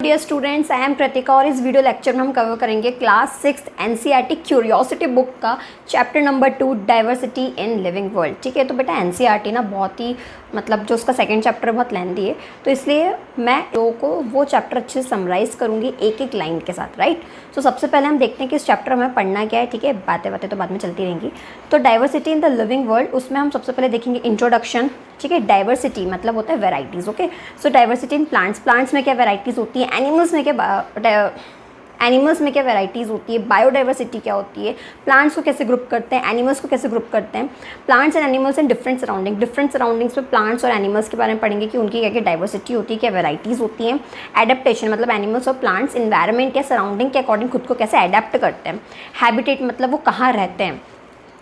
Dear students, I am Kritika और इस video lecture में हम कवर करेंगे क्लास 6 एनसीईआरटी क्यूरियोसिटी बुक का chapter number 2 diversity in living world. ठीक है, तो बेटा एनसीईआरटी ना बहुत ही मतलब जो उसका सेकंड चैप्टर बहुत लेंथी है, तो इसलिए मैं लोगों को वो चैप्टर अच्छे से समराइज़ करूँगी एक एक लाइन के साथ, राइट। तो सबसे पहले हम देखते हैं कि इस चैप्टर में पढ़ना क्या है। ठीक है, बातें तो बाद में चलती रहेंगी। तो diversity in the living world, उसमें हम सबसे पहले देखेंगे इंट्रोडक्शन। ठीक है, डाइवर्सिटी मतलब होता है varieties. Okay, so diversity in plants में क्या वेराइटीज़ होती है, एनिमल्स में क्या वेराइटीज़ होती है, बायोडाइवर्सिटी क्या होती है, प्लांट्स को कैसे ग्रुप करते हैं, एनिमल्स को कैसे ग्रुप करते हैं, plants and animals in different surroundings में प्लांट्स और एनिमल्स के बारे में पढ़ेंगे कि उनकी क्या क्या डाइवर्सिटी होती है, क्या वेराइटीज़ होती हैं। एडेप्टेशन मतलब एनिमल्स और प्लांट्स इन्वायरमेंट या सराउंडिंग के अकॉर्डिंग खुद को कैसे एडेप्ट करते हैं। हैबिटेट मतलब वो कहाँ रहते हैं,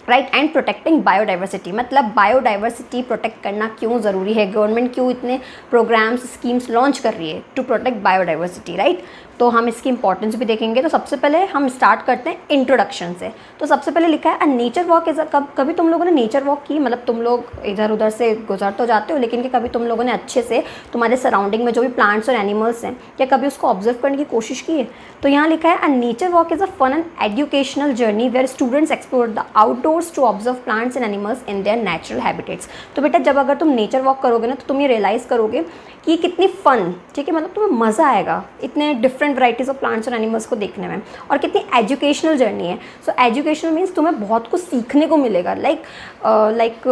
राइट। एंड प्रोटेक्टिंग बायोडाइवर्सिटी मतलब बायोडाइवर्सिटी प्रोटेक्ट करना क्यों ज़रूरी है, गवर्नमेंट क्यों इतने प्रोग्राम्स स्कीम्स लॉन्च कर रही है टू प्रोटेक्ट बायोडाइवर्सिटी, राइट। तो हम इसकी इंपॉर्टेंस भी देखेंगे। तो सबसे पहले हम स्टार्ट करते हैं इंट्रोडक्शन से। तो सबसे पहले लिखा है अ नेचर वॉक इज़ कभी तुम लोगों ने नेचर वॉक की, मतलब तुम लोग इधर उधर से गुजर तो जाते हो, लेकिन कि कभी तुम लोगों ने अच्छे से तुम्हारे सराउंडिंग में जो भी प्लांट्स और एनिमल्स हैं क्या कभी उसको ऑब्जर्व करने की कोशिश की है। तो यहाँ लिखा है a nature walk is a fun and educational journey where students explore the outdoors to observe plants and animals in their natural habitats. तो बेटा जब अगर तुम नेचर वॉक करोगे ना तो तुम ये रियलाइज़ करोगे कि कितनी फ़न, ठीक है, मतलब तुम्हें मज़ा आएगा इतने डिफरेंट वैराइटीज़ ऑफ प्लांट्स और एनिमल्स को देखने में, और कितनी एजुकेशनल जर्नी है। सो एजुकेशनल मीन्स तुम्हें बहुत कुछ सीखने को मिलेगा। लाइक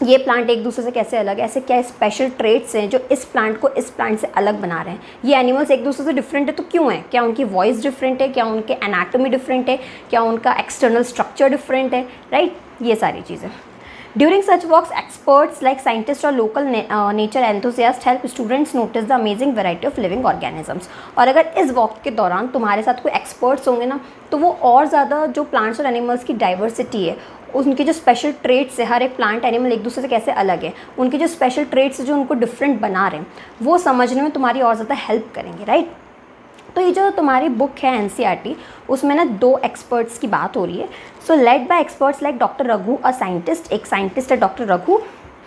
ये प्लांट एक दूसरे से कैसे अलग है, ऐसे क्या स्पेशल ट्रेट्स हैं जो इस प्लांट को इस प्लांट से अलग बना रहे हैं। ये एनिमल्स एक दूसरे से डिफरेंट है तो क्यों है, क्या उनकी वॉइस डिफरेंट है, क्या उनके एनाटॉमी डिफरेंट है, क्या उनका एक्सटर्नल स्ट्रक्चर डिफरेंट है, राइट। ये सारी चीज़ें। During such walks, experts like scientists और local nature enthusiasts help students notice the amazing variety of living organisms। और अगर इस वॉक के दौरान तुम्हारे साथ कोई एक्सपर्ट्स होंगे ना तो वो और ज़्यादा जो प्लांट्स और एनिमल्स की डाइवर्सिटी है, उनके जो स्पेशल ट्रेट्स है, हर एक प्लांट एनिमल एक दूसरे से कैसे अलग है, उनके जो स्पेशल ट्रेट्स जो उनको डिफरेंट बना रहे हैं, वो समझने में तुम्हारी और ज़्यादा हेल्प करेंगे, राइट। तो ये जो तुम्हारी बुक है एनसीईआरटी, उसमें ना 2 एक्सपर्ट्स की बात हो रही है। So led by experts like doctor Raghu, a scientist, एक साइंटिस्ट है डॉक्टर रघु,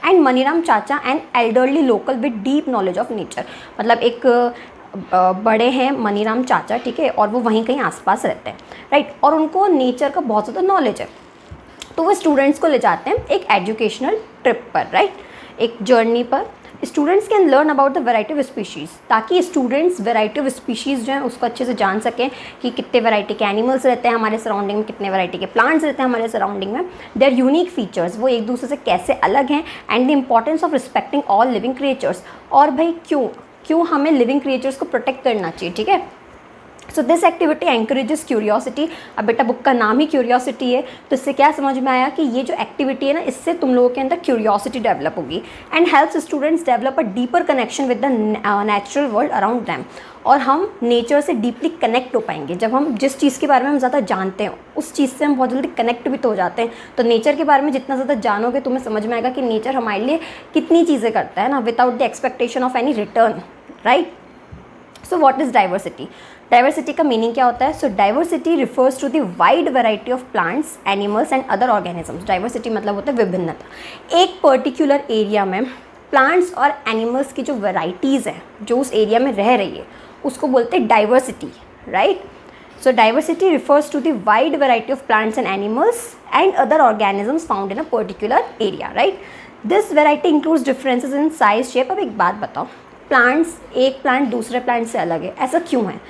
एंड मनीराम चाचा, and elderly local with deep knowledge of nature. मतलब एक बड़े हैं मनीराम चाचा, ठीक है, और वो वहीं कहीं आसपास रहते हैं, राइट, और उनको नेचर का बहुत ज़्यादा नॉलेज है। तो वो स्टूडेंट्स को ले जाते हैं एक एजुकेशनल ट्रिप पर, राइट, एक जर्नी पर। Students can learn about the variety of species, ताकि स्टूडेंट्स वैरायटी ऑफ स्पीशीज़ जो हैं उसको अच्छे से जान सकें कि कितने वैरायटी के एनिमल्स रहते हैं हमारे सराउंडिंग में, कितने वैरायटी के प्लांट्स रहते हैं हमारे सराउंडिंग में, देयर यूनिक फीचर्स, वो एक दूसरे से कैसे अलग हैं, and the importance of respecting all living creatures. और भाई क्यों हमें लिविंग क्रिएचर्स को प्रोटेक्ट करना चाहिए, ठीक है। So this activity encourages curiosity. अब बेटा बुक का नाम ही क्यूरियोसिटी है, तो इससे क्या समझ में आया कि ये जो एक्टिविटी है ना, इससे तुम लोगों के अंदर क्यूरियोसिटी डेवलप होगी, and helps students develop a deeper connection with the natural world around them. और हम नेचर से डीपली कनेक्ट हो पाएंगे जब हम जिस चीज़ के बारे में हम ज़्यादा जानते हैं उस चीज़ से हम बहुत जल्दी कनेक्ट भी तो हो जाते हैं। तो नेचर के बारे में जितना ज़्यादा जानोगे तुम्हें समझ में आएगा कि नेचर हमारे लिए कितनी चीज़ें करता है ना, without the expectation of any return, right. So what is diversity? Diversity का मीनिंग क्या होता है? So diversity refers to the wide variety of plants, animals and other organisms. Diversity मतलब होता है विभिन्नता। एक पर्टिकुलर एरिया में प्लांट्स और एनिमल्स की जो वैराइटीज़ हैं जो उस एरिया में रह रही है उसको बोलते हैं diversity, right. So diversity refers to the wide variety of plants and animals and other organisms found in a particular area, right. This variety includes differences in size, shape. अब एक बात बताओ, प्लांट्स, एक प्लांट दूसरे plant से अलग है, ऐसा क्यों है?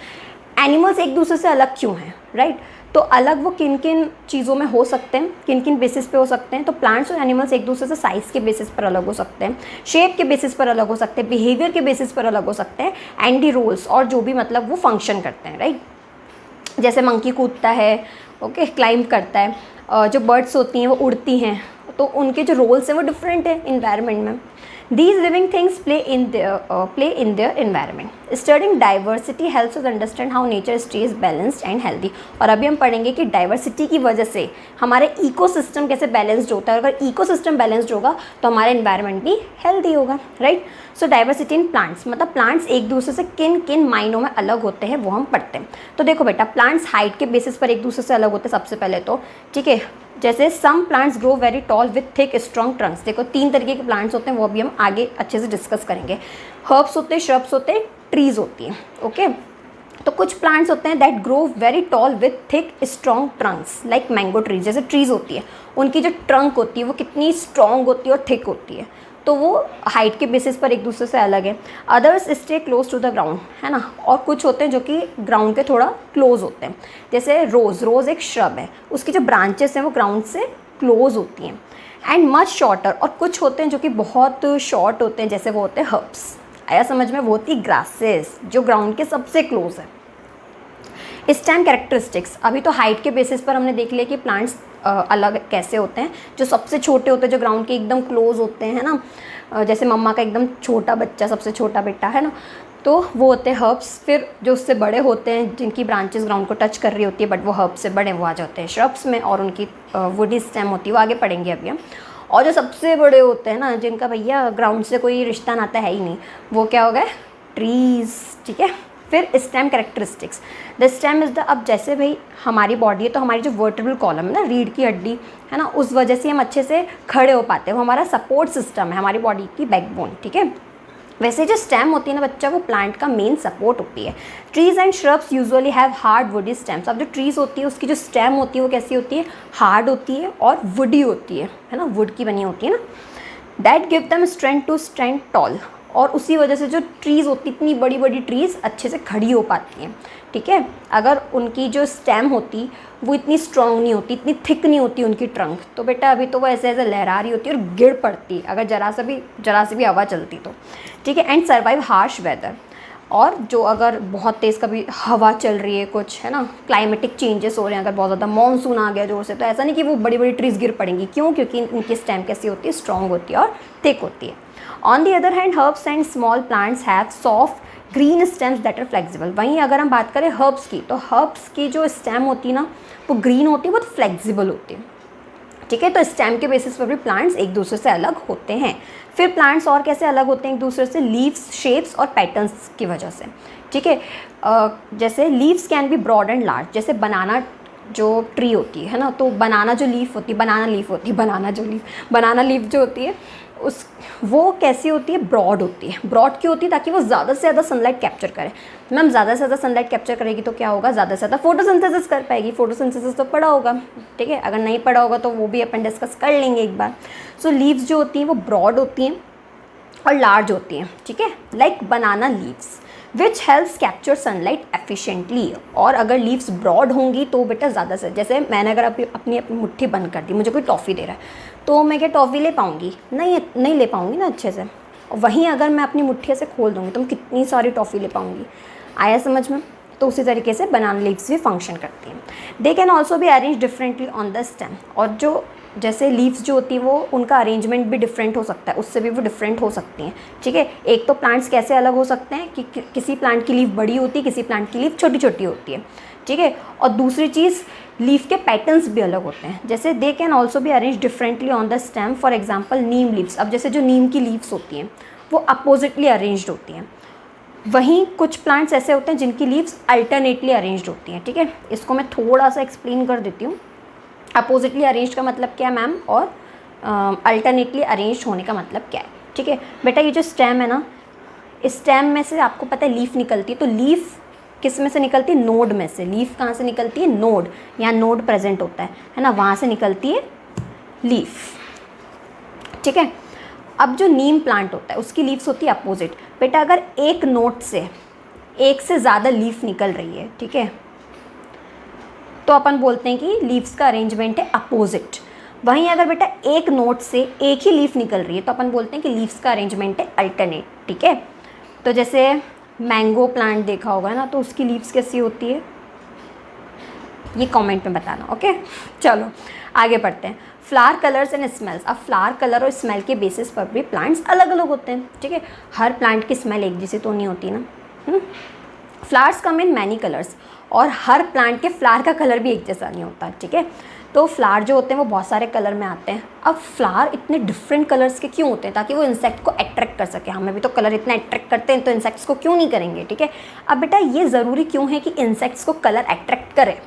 एनिमल्स एक दूसरे से अलग क्यों हैं, राइट। तो अलग वो किन किन चीज़ों में हो सकते हैं, किन किन बेसिस पे हो सकते हैं? तो प्लांट्स और एनिमल्स एक दूसरे से साइज़ के बेसिस पर अलग हो सकते हैं, शेप के बेसिस पर अलग हो सकते हैं, बिहेवियर के बेसिस पर अलग हो सकते हैं, एंड दी रोल्स, और जो भी मतलब वो फंक्शन करते हैं, राइट। जैसे मंकी कूदता है, ओके, क्लाइंब करता है, जो बर्ड्स होती हैं वो उड़ती हैं, तो उनके जो रोल्स हैं वो डिफरेंट है इन्वायरमेंट में। These living things play in their environment. Studying diversity helps us understand how nature stays balanced and healthy. और अभी हम पढ़ेंगे कि डाइवर्सिटी की वजह से हमारे इकोसिस्टम कैसे बैलेंस्ड होता है, और अगर इकोसिस्टम बैलेंस्ड होगा तो हमारा एनवायरनमेंट भी हेल्दी होगा, right. So diversity in plants मतलब प्लांट्स एक दूसरे से किन किन मायनों में अलग होते हैं वो हम पढ़ते हैं। तो देखो बेटा, प्लांट्स हाइट के बेसिस पर एक दूसरे से अलग होते हैं सबसे पहले तो, ठीक है। जैसे some plants grow very tall with thick strong trunks. देखो 3 तरीके के प्लांट्स होते हैं, वो अभी हम आगे अच्छे से डिस्कस करेंगे। हर्ब्स होते हैं, श्रब्स होते हैं, ट्रीज होती हैं। ओके, तो कुछ प्लांट्स होते हैं that grow very tall with thick strong Trunks like mango trees. जैसे ट्रीज होती है, उनकी जो ट्रंक होती है वो कितनी स्ट्रॉन्ग होती है और थिक होती है, तो वो हाइट के बेसिस पर एक दूसरे से अलग है। Others stay close to the ground, है ना। और कुछ होते हैं जो कि ग्राउंड के थोड़ा क्लोज होते हैं। जैसे रोज़ एक श्रब है, उसकी जो ब्रांचेस हैं वो ग्राउंड से क्लोज होती हैं। एंड मच शॉर्टर, और कुछ होते हैं जो कि बहुत शॉर्ट होते हैं, जैसे वो होते हैं हर्ब्स। आया समझ में? वो होती ग्रासेस जो ग्राउंड के सबसे क्लोज है। स्टेम कैरेक्टरिस्टिक्स, अभी तो हाइट के बेसिस पर हमने देख लिया कि प्लांट्स अलग कैसे होते हैं। जो सबसे छोटे होते हैं, जो ग्राउंड के एकदम क्लोज होते हैं ना, जैसे मम्मा का एकदम छोटा बच्चा, सबसे छोटा बेटा, है ना, तो वो होते हैं हर्ब्स। फिर जो उससे बड़े होते हैं, जिनकी ब्रांचेस ग्राउंड को टच कर रही होती है बट वो हर्ब्स से बड़े, वो आ जाते हैं श्रब्स में, और उनकी वुडी स्टेम होती है, वो आगे पढ़ेंगे अभी हम। और जो सबसे बड़े होते हैं ना, जिनका भैया ग्राउंड से कोई रिश्ता नाता है ही नहीं, वो क्या हो गए? ट्रीज़। ठीक है। फिर stem characteristics, the stem is the, अब जैसे भाई हमारी बॉडी है तो हमारी जो वर्टेब्रल कॉलम है ना, रीढ़ की हड्डी, है ना, उस वजह से हम अच्छे से खड़े हो पाते हैं। वो हमारा सपोर्ट सिस्टम है, हमारी बॉडी की बैकबोन। ठीक है। वैसे जो स्टेम होती है ना बच्चा, वो प्लांट का मेन सपोर्ट होती है। Trees and shrubs usually have hard woody stems. अब जो ट्रीज़ होती है उसकी जो स्टेम होती है वो कैसी होती है? हार्ड होती है और वुडी होती है ना, वुड की बनी होती है ना। That give them strength to stand tall, और उसी वजह से जो ट्रीज़ होती, इतनी बड़ी बड़ी ट्रीज़ अच्छे से खड़ी हो पाती हैं। ठीक है। अगर उनकी जो स्टेम होती वो इतनी स्ट्रॉन्ग नहीं होती, इतनी थिक नहीं होती उनकी ट्रंक, तो बेटा अभी तो वो ऐसे ऐसे लहरा रही होती है और गिर पड़ती अगर जरा सी भी हवा चलती तो। ठीक है। एंड सर्वाइव हार्श वेदर, और जो अगर बहुत तेज़ कभी हवा चल रही है कुछ, है ना, क्लाइमेटिक चेंजेस हो रहे हैं, अगर बहुत ज़्यादा मानसून आ गया जोर से, तो ऐसा नहीं कि वो बड़ी बड़ी ट्रीज़ गिर पड़ेंगी। क्यों? क्योंकि उनकी स्टेम कैसी होती है? स्ट्रॉन्ग होती है और थिक होती है। On the other hand herbs and small plants have soft green stems that are flexible. वहीं अगर हम बात करें हर्ब्स की, तो हर्ब्स की जो स्टेम होती है ना, वो ग्रीन होती है, बहुत फ्लेक्सिबल होती है। ठीक है। तो स्टेम के बेसिस पर भी प्लांट्स एक दूसरे से अलग होते हैं। फिर प्लांट्स और कैसे अलग होते हैं एक दूसरे से? लीव्स, शेप्स और पैटर्न्स की वजह से। ठीक है। जैसे leaves can be broad and large. जैसे बनाना जो ट्री होती है ना, तो बनाना जो लीफ होती है, बनाना लीफ जो होती है वो कैसी होती है? ब्रॉड होती है। ब्रॉड क्यों होती है? ताकि वो ज़्यादा से ज़्यादा सनलाइट कैप्चर करे। मैम ज़्यादा से ज़्यादा सनलाइट कैप्चर करेगी तो क्या होगा? ज़्यादा से ज़्यादा फोटोसिंथेसिस कर पाएगी। फोटोसिंथेसिस तो पढ़ा होगा। ठीक है। अगर नहीं पढ़ा होगा तो वो भी अपन डिस्कस कर लेंगे एक बार। सो लीव्स जो होती हैं वो ब्रॉड होती हैं और लार्ज होती हैं। ठीक है। Like banana leaves which helps capture sunlight efficiently. और अगर लीव्स ब्रॉड होंगी तो बेटा ज़्यादा से, जैसे मैंने अगर अपनी मुट्ठी बंद कर दी, मुझे कोई टॉफ़ी दे रहा है, तो मैं क्या टॉफ़ी ले पाऊँगी? नहीं ले पाऊँगी ना अच्छे से। वहीं अगर मैं अपनी मुट्ठी से खोल दूँगी तो मैं कितनी सारी टॉफ़ी ले पाऊँगी। आया समझ में? तो उसी तरीके से बनाना लीव्स भी फंक्शन करती हैं। दे कैन ऑल्सो भी arrange differently on the stem. और जो जैसे लीव्स जो होती है वो उनका अरेंजमेंट भी डिफरेंट हो सकता है, उससे भी वो डिफरेंट हो सकती हैं। ठीक है। एक तो प्लांट्स कैसे अलग हो सकते हैं कि किसी प्लांट की लीफ बड़ी होती है, किसी प्लांट की लीफ छोटी छोटी होती है। ठीक है। और दूसरी चीज़, लीफ के पैटर्न्स भी अलग होते हैं। जैसे दे कैन ऑल्सो भी arrange differently on the stem. For example Neem leaves. अब जैसे जो नीम की लीव्स होती हैं वो अपोजिटली अरेंज्ड होती हैं। वहीं कुछ प्लांट्स ऐसे होते हैं जिनकी लीव्स अल्टरनेटली अरेंज्ड होती हैं। ठीक है। इसको मैं थोड़ा सा एक्सप्लेन कर देती हूँ। अपोजिटली अरेंज का मतलब क्या है मैम, और अल्टरनेटली अरेंज होने का मतलब क्या है? ठीक है बेटा, ये जो स्टेम है ना, इस स्टेम में से आपको पता है लीफ निकलती है। तो लीफ किस में से निकलती है? नोड में से। लीफ कहाँ से निकलती है? नोड। यहाँ नोड प्रेजेंट होता है ना, वहाँ से निकलती है लीफ। ठीक है। अब जो नीम प्लांट होता है उसकी लीव्स होती है अपोजिट। बेटा अगर एक नोड से एक से ज़्यादा लीफ निकल रही है, ठीक है, तो अपन बोलते हैं कि लीव्स का अरेंजमेंट है अपोजिट। वहीं अगर बेटा एक नोड से एक ही लीफ निकल रही है तो अपन बोलते हैं कि लीव्स का अरेंजमेंट है अल्टरनेट। ठीक है। तो जैसे मैंगो प्लांट देखा होगा ना, तो उसकी लीव्स कैसी होती है ये कमेंट में बताना। ओके, चलो आगे बढ़ते हैं। Flower colours and smells. अब फ्लावर कलर और स्मेल के बेसिस पर भी प्लांट्स अलग अलग होते हैं। ठीक है। हर प्लांट की स्मेल एक जैसी तो नहीं होती ना। Flowers come in many colours, और हर प्लांट के फ्लावर का कलर भी एक जैसा नहीं होता। ठीक है। तो फ्लावर जो होते हैं वो बहुत सारे कलर में आते हैं। अब फ्लावर इतने डिफरेंट कलर्स के क्यों होते हैं? ताकि वो इंसेक्ट को अट्रैक्ट कर सके। हमें भी तो कलर इतना अट्रैक्ट करते हैं, तो इंसेक्ट्स को क्यों नहीं करेंगे? ठीक है। अब बेटा ये ज़रूरी क्यों है कि इंसेक्ट्स को कलर अट्रैक्ट करे?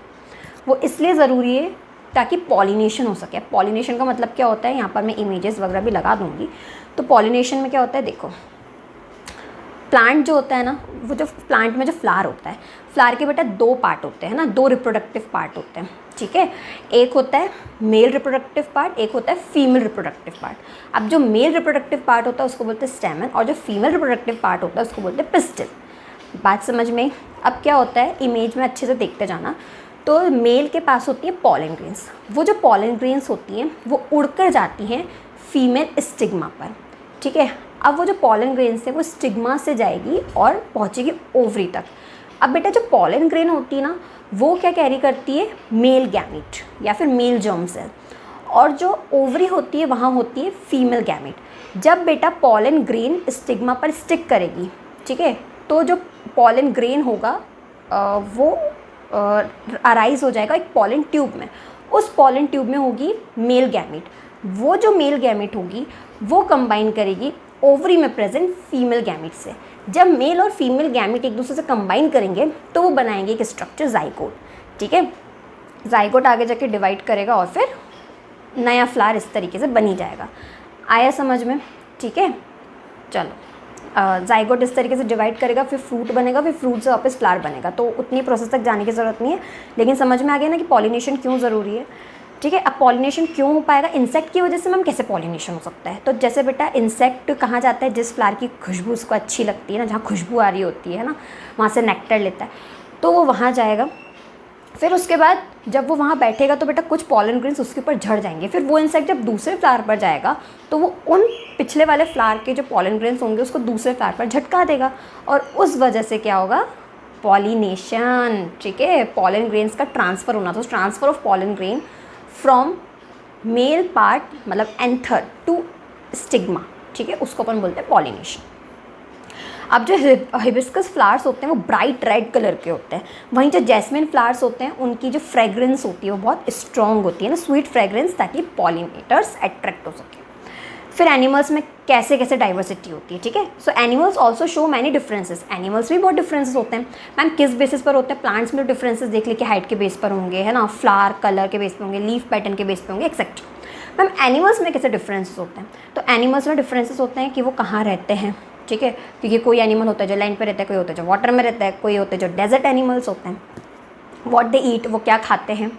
वो इसलिए ज़रूरी है ताकि पॉलिनेशन हो सके। पॉलिनेशन का मतलब क्या होता है, यहाँ पर मैं इमेजेस वगैरह भी लगा दूँगी। तो पॉलिनेशन में क्या होता है, देखो प्लांट जो होता है ना, वो जो प्लांट में जो फ्लावर होता है, फ्लावर के बेटा 2 पार्ट होते हैं ना, 2 रिप्रोडक्टिव पार्ट होते हैं, ठीक है। एक होता है मेल रिप्रोडक्टिव पार्ट, एक होता है फीमेल रिप्रोडक्टिव पार्ट। अब जो मेल रिप्रोडक्टिव पार्ट होता है उसको बोलते हैं स्टेमन, और जो फीमेल रिप्रोडक्टिव पार्ट होता है उसको बोलते हैं पिस्टिल। बात समझ में? अब क्या होता है, इमेज में अच्छे से देखते जाना। तो मेल के पास होती है पॉलन ग्रेन्स, वो जो पॉलन ग्रेन्स होती हैं वो उड़कर जाती हैं फीमेल स्टिग्मा पर, ठीक है। अब वो जो पॉलन ग्रेन्स है वो स्टिग्मा से जाएगी और पहुंचेगी ओवरी तक। अब बेटा जो पॉलन ग्रेन होती है ना, वो क्या कैरी करती है, मेल गैमेट या फिर मेल जर्म सेल, और जो ओवरी होती है वहाँ होती है फीमेल गैमेट। जब बेटा पॉलन ग्रेन स्टिग्मा पर स्टिक करेगी, ठीक है, तो जो पॉलन ग्रेन होगा वो अराइज हो जाएगा एक पॉलन ट्यूब में। उस पॉलन ट्यूब में होगी मेल गैमेट। वो जो मेल गैमेट होगी वो कंबाइन करेगी ओवरी में प्रेजेंट फीमेल गैमेट से। जब मेल और फीमेल गैमेट एक दूसरे से कंबाइन करेंगे तो वो बनाएंगे एक स्ट्रक्चर जाइगोट, ठीक है। जाइगोट आगे जाके डिवाइड करेगा और फिर नया फ्लावर इस तरीके से बनी जाएगा। आया समझ में? ठीक है, चलो। जाइगोट इस तरीके से डिवाइड करेगा, फिर फ्रूट बनेगा, फिर फ्रूट से वापस फ्लावर बनेगा। तो उतनी प्रोसेस तक जाने की ज़रूरत नहीं है, लेकिन समझ में आ गया ना कि पॉलिनेशन क्यों ज़रूरी है, ठीक है। अब पॉलिनेशन क्यों हो पाएगा, इंसेक्ट की वजह से मैम कैसे पॉलिनेशन हो सकता है। तो जैसे बेटा इंसेक्ट कहाँ जाता है, जिस फ्लावर की खुशबू उसको अच्छी लगती है ना, जहाँ खुशबू आ रही होती है ना, वहाँ से नेक्टर लेता है, तो वो वहाँ जाएगा। फिर उसके बाद जब वो वहाँ बैठेगा तो बेटा कुछ पॉलन ग्रेन्स उसके ऊपर झड़ जाएंगे। फिर वो इंसेक्ट जब दूसरे फ्लावर पर जाएगा तो वो उन पिछले वाले फ्लावर के जो पॉलन ग्रेन्स होंगे उसको दूसरे फ्लावर पर झटका देगा, और उस वजह से क्या होगा, पॉलिनेशन, ठीक है। पॉलन ग्रेन्स का ट्रांसफ़र होना, तो transfer of pollen grain from male part मतलब एंथर टू स्टिग्मा, ठीक है, उसको अपन बोलते हैं पॉलिनेशन। अब जो हिबिस्कस फ्लावर्स होते हैं वो ब्राइट रेड कलर के होते हैं, वहीं जो जैस्मिन फ्लावर्स होते हैं उनकी जो फ्रेग्रेंस होती है वो बहुत स्ट्रॉन्ग होती है ना, स्वीट फ्रेग्रेंस, ताकि पॉलिनेटर्स अट्रैक्ट हो सके। फिर एनिमल्स में कैसे कैसे डाइवर्सिटी होती है, ठीक है। सो animals also show many differences, animals भी बहुत डिफरेंसेस होते हैं। मैम किस बेसिस पर होते हैं, प्लांट्स में डिफरेंसेस देख लीजिए, हाइट के बेस पर होंगे, है ना, फ्लावर कलर के बेस पर होंगे, लीफ पैटर्न के बेस पर होंगे, एक्सेट्रा। मैम एनिमल्स में कैसे डिफरेंसेस होते हैं, तो एनिमल्स में डिफरेंसेस होते हैं कि वो कहाँ रहते हैं, ठीक है, क्योंकि कोई एनिमल होता है जो लैंड पे रहता है, कोई होता है जो वाटर में रहता है, कोई होते हैं जो डेजर्ट एनिमल्स होते हैं, व्हाट दे ईट, वो क्या खाते हैं,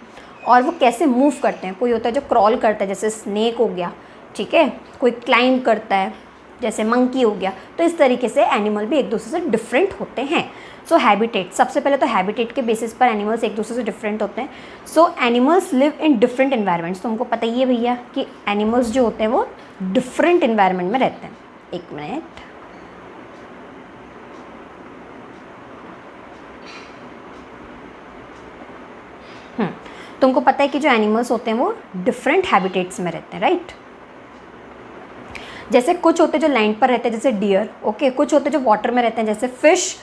और वो कैसे मूव करते हैं। कोई होता है जो क्रॉल करता है जैसे स्नेक हो गया, ठीक है, कोई क्लाइंब करता है जैसे मंकी हो गया। तो इस तरीके से एनिमल भी एक दूसरे से डिफरेंट होते हैं। सो हैबिटेट, सबसे पहले तो हैबिटेट के बेसिस पर एनिमल्स एक दूसरे से डिफरेंट होते हैं। सो animals live in different environments. तो हमको पता ही है भैया कि एनिमल्स जो होते हैं वो डिफरेंट इन्वायरमेंट में रहते हैं। एक मिनट, तुमको पता है कि जो एनिमल्स होते हैं वो डिफरेंट हैबिटेट्स में रहते हैं, राइट। जैसे कुछ होते हैं जो लैंड पर रहते हैं जैसे डियर, ओके, कुछ होते हैं जो वाटर में रहते हैं जैसे फिश,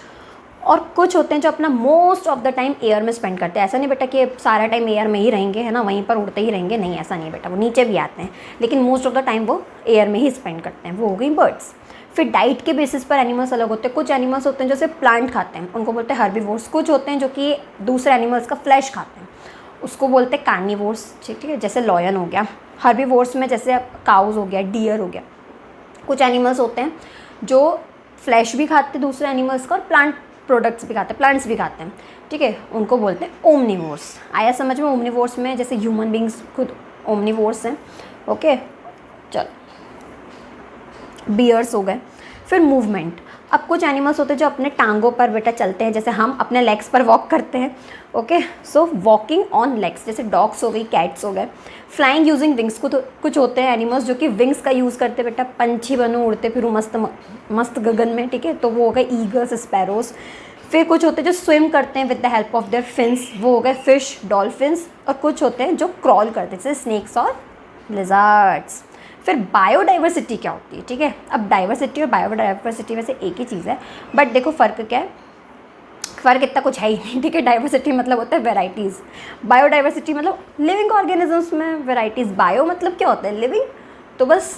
और कुछ होते हैं जो अपना most of the time air में स्पेंड करते हैं। ऐसा नहीं बेटा कि सारा टाइम एयर में ही रहेंगे, है ना, वहीं पर उड़ते ही रहेंगे, नहीं, ऐसा नहीं बेटा, वो नीचे भी आते हैं, लेकिन मोस्ट ऑफ द टाइम वो एयर में ही स्पेंड करते हैं। वो हो गई बर्ड्स। फिर डाइट के बेसिस पर एनिमल्स अलग होते हैं। कुछ एनिमल्स होते हैं जो सिर्फ प्लांट खाते हैं, उनको बोलते हैं हर्बीवोर्स। कुछ होते हैं जो कि दूसरे एनिमल्स का फ्लैश खाते हैं, उसको बोलते हैं कार्निवोर्स, ठीक है, जैसे लॉयन हो गया। हर्बीवोर्स में जैसे काउज हो गया, डियर हो गया। कुछ एनिमल्स होते हैं जो फ्लैश भी खाते हैं दूसरे एनिमल्स का, और प्लांट प्रोडक्ट्स भी खाते हैं, प्लांट्स भी खाते हैं, ठीक है, उनको बोलते हैं ओमनिवोर्स। आया समझ में? ओमनिवोर्स में जैसे ह्यूमन बींग्स खुद ओमनिवोर्स हैं, ओके। चलो, बियर्स हो गए। फिर मूवमेंट, अब कुछ एनिमल्स होते हैं जो अपने टांगों पर बेटा चलते हैं, जैसे हम अपने लेग्स पर वॉक करते हैं, okay. So walking on legs, जैसे डॉग्स हो गई, कैट्स हो गए। फ्लाइंग यूजिंग विंग्स, कुछ होते हैं एनिमल्स जो कि विंग्स का यूज़ करते हैं बेटा, पंछी बनूँ, उड़ते फिरूँ मस्त मस्त गगन में, ठीक है, तो वो हो गए ईगल्स, स्पैरोस। फिर कुछ होते हैं जो स्विम करते हैं with the help of their fins, वो हो गए फिश, डॉल्फिन्स। और कुछ होते हैं जो क्रॉल करते हैं जैसे स्नेक्स और लिजर्ड्स। फिर बायोडाइवर्सिटी क्या होती है, ठीक है। अब डाइवर्सिटी और बायोडाइवर्सिटी वैसे एक ही चीज़ है, बट देखो फ़र्क क्या है, फ़र्क इतना कुछ है ही नहीं, ठीक है। डाइवर्सिटी मतलब होता है वेराइटीज़, बायोडाइवर्सिटी मतलब लिविंग ऑर्गेनिजम्स में वेराइटीज़। बायो मतलब क्या होता है, लिविंग, तो बस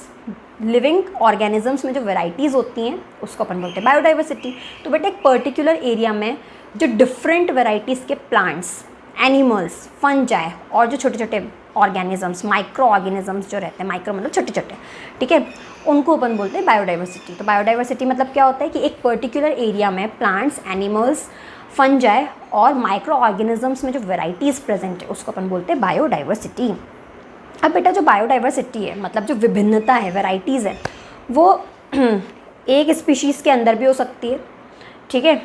लिविंग ऑर्गेनिजम्स में जो वेराइटीज़ होती हैं उसको अपन बोलते हैं बायोडाइवर्सिटी। तो बेटा एक पर्टिकुलर एरिया में जो डिफरेंट वेराइटीज़ के प्लांट्स, एनिमल्स, फंजाई और जो छोटे छोटे ऑर्गेनिजम्स, माइक्रो ऑर्गेनिजम्स जो रहते हैं, माइक्रो मतलब छोटे छोटे, ठीक है, उनको अपन बोलते हैं बायोडाइवर्सिटी। तो बायोडाइवर्सिटी मतलब क्या होता है कि एक पर्टिकुलर एरिया में प्लांट्स, एनिमल्स, फंजाई और माइक्रो ऑर्गेनिजम्स में जो वेराइटीज़ प्रेजेंट है उसको अपन बोलते हैं बायोडाइवर्सिटी। अब बेटा जो बायोडाइवर्सिटी है मतलब जो विभिन्नता है, वेराइटीज़ है, वो एक स्पीशीज़ के अंदर भी हो सकती है, ठीक है,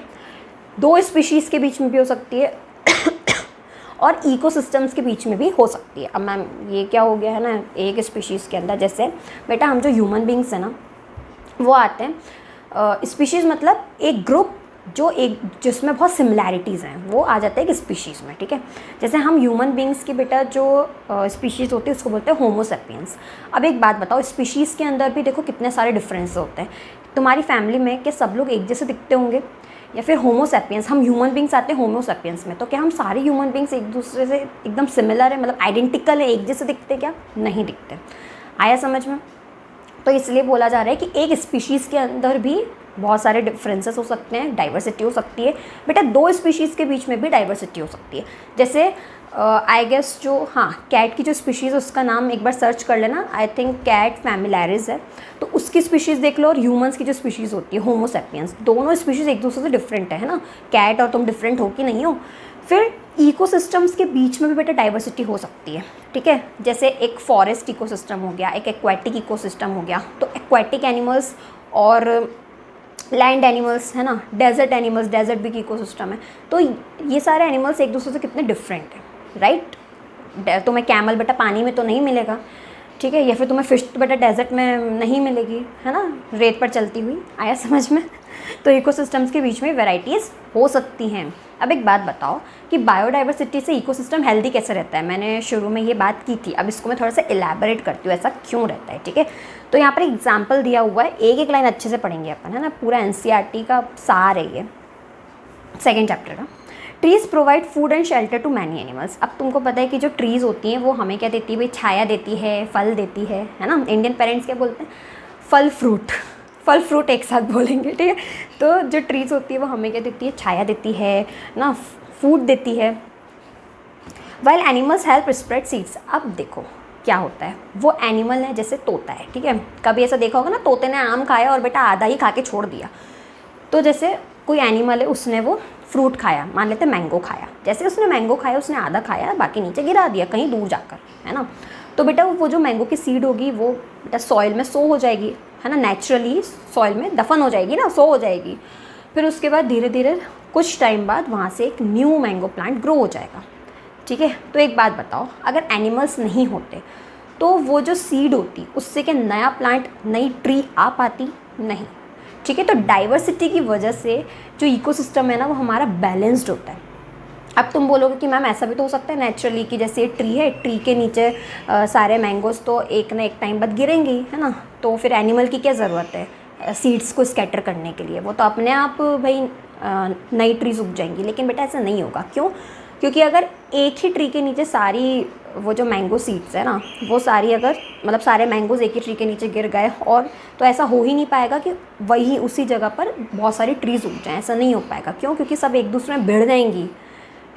दो स्पीशीज़ के बीच में भी हो सकती है और इकोसिस्टम्स के बीच में भी हो सकती है। अब मैम ये क्या हो गया है ना, एक स्पीशीज़ के अंदर, जैसे बेटा हम जो ह्यूमन बींग्स हैं ना वो आते हैं, स्पीशीज़ मतलब एक ग्रुप जो एक जिसमें बहुत सिमिलैरिटीज़ हैं वो आ जाता है एक स्पीशीज़ में, ठीक है। जैसे हम ह्यूमन बींग्स की बेटा जो स्पीशीज़ होती है उसको बोलते हैं होमो सेपियंस। अब एक बात बताओ, स्पीशीज़ के अंदर भी देखो कितने सारे डिफरेंस होते हैं। तुम्हारी फैमिली में क्या सब लोग एक जैसे दिखते होंगे, या फिर होमो सेपियंस, हम ह्यूमन बींग्स आते हैं होमो सेपियंस में, तो क्या हम सारे ह्यूमन बींग्स एक दूसरे से एकदम सिमिलर है, मतलब आइडेंटिकल है, एक जैसे दिखते क्या? नहीं दिखते। आया समझ में? तो इसलिए बोला जा रहा है कि एक स्पीशीज़ के अंदर भी बहुत सारे डिफरेंसेस हो सकते हैं, डाइवर्सिटी हो सकती है। बेटा दो स्पीशीज़ के बीच में भी डाइवर्सिटी हो सकती है। जैसे आई गेस जो कैट की जो स्पीशीज़ है उसका नाम एक बार सर्च कर लेना, आई थिंक कैट फैमिलैरिस है, तो उसकी स्पीशीज़ देख लो, और ह्यूमंस की जो स्पीशीज़ होती है होमो सेपियंस, दोनों स्पीशीज़ एक दूसरे से डिफरेंट है ना, कैट और तुम डिफरेंट हो कि नहीं हो। फिर इकोसिस्टम्स के बीच में भी बेटा डाइवर्सिटी हो सकती है, ठीक है। जैसे एक फॉरेस्ट इकोसिस्टम हो गया, एक एक्वाटिक इकोसिस्टम हो गया, तो एक्वाटिक एनिमल्स और लैंड एनिमल्स है ना, डेजर्ट एनिमल्स, डेजर्ट भी इकोसिस्टम है, तो ये सारे एनिमल्स एक दूसरे से कितने डिफरेंट हैं, राइट। तुम्हें कैमल बेटा पानी में तो नहीं मिलेगा, ठीक है, या फिर तुम्हें फ़िश बेटा डेजर्ट में नहीं मिलेगी, है ना, रेत पर चलती हुई। आया समझ में? तो इकोसिस्टम्स के बीच में वैराइटीज़ हो सकती हैं। अब एक बात बताओ कि बायोडाइवर्सिटी से इकोसिस्टम हेल्दी कैसे रहता है? मैंने शुरू में ये बात की थी, अब इसको मैं थोड़ा सा एलैबोरेट करती हूँ ऐसा क्यों रहता है, ठीक है। तो यहाँ पर एग्जाम्पल दिया हुआ है, एक एक लाइन अच्छे से पढ़ेंगे अपन, है ना, पूरा NCERT का सार है ये, सेकेंड चैप्टर का। Trees provide food and shelter to many animals. अब तुमको पता है कि जो ट्रीज़ होती हैं वो हमें क्या देती है भाई? छाया देती है, फल देती है ना। इंडियन पेरेंट्स क्या बोलते हैं? फल फ्रूट एक साथ बोलेंगे, ठीक है। तो जो ट्रीज़ होती है वो हमें क्या देती है? छाया देती है ना, फूड देती है। While animals help spread seeds. अब देखो क्या होता है, वो एनिमल है जैसे तोता है, ठीक है, कभी ऐसा देखा होगा ना, तोते ने आम खाया और बेटा आधा ही खा के छोड़ दिया। तो जैसे कोई एनिमल है, उसने वो फ्रूट खाया, मान लेते मैंगो खाया, जैसे उसने मैंगो खाया उसने आधा खाया, बाकी नीचे गिरा दिया कहीं दूर जाकर, है ना। तो बेटा वो जो मैंगो की सीड होगी वो बेटा सॉइल में सो हो जाएगी, है ना, नेचुरली सॉइल में दफन हो जाएगी ना, सो हो जाएगी। फिर उसके बाद धीरे धीरे कुछ टाइम बाद वहाँ से एक न्यू मैंगो प्लांट ग्रो हो जाएगा, ठीक है। तो एक बात बताओ, अगर एनिमल्स नहीं होते तो वो जो सीड होती उससे क्या नया प्लांट, नई ट्री आ पाती? नहीं, ठीक है। तो डाइवर्सिटी की वजह से जो इकोसिस्टम है ना वो हमारा बैलेंस्ड होता है। अब तुम बोलोगे कि मैम ऐसा भी तो हो सकता है नेचुरली कि जैसे ये ट्री है, ट्री के नीचे सारे मैंगोज तो एक ना एक टाइम बाद गिरेंगे, है ना, तो फिर एनिमल की क्या ज़रूरत है सीड्स को स्कैटर करने के लिए? वो तो अपने आप भाई नई ट्रीज उग जाएंगी। लेकिन बेटा ऐसा नहीं होगा, क्यों? क्योंकि अगर एक ही ट्री के नीचे सारी वो जो मैंगो सीड्स है ना वो सारी अगर मतलब सारे मैंगोज एक ही ट्री के नीचे गिर गए, और तो ऐसा हो ही नहीं पाएगा कि वही उसी जगह पर बहुत सारी ट्रीज़ उग जाएँ, ऐसा नहीं हो पाएगा। क्यों? क्योंकि सब एक दूसरे में भिड़ जाएंगी,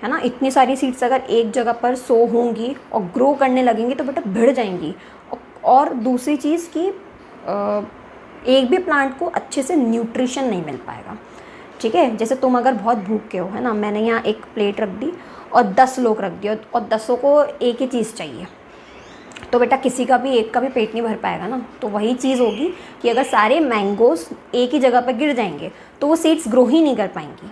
है ना। इतनी सारी सीड्स अगर एक जगह पर सो होंगी और ग्रो करने लगेंगी तो बेटा भिड़ जाएंगी। और दूसरी चीज़ कि एक भी प्लांट को अच्छे से न्यूट्रिशन नहीं मिल पाएगा, ठीक है। जैसे तुम अगर बहुत भूखे हो, है ना, मैंने यहाँ एक प्लेट रख दी और 10 लोग रख दिए और 10 को एक ही चीज़ चाहिए, तो बेटा किसी का भी एक का भी पेट नहीं भर पाएगा ना। तो वही चीज़ होगी कि अगर सारे मैंगोज एक ही जगह पर गिर जाएंगे तो वो सीड्स ग्रो ही नहीं कर पाएंगी,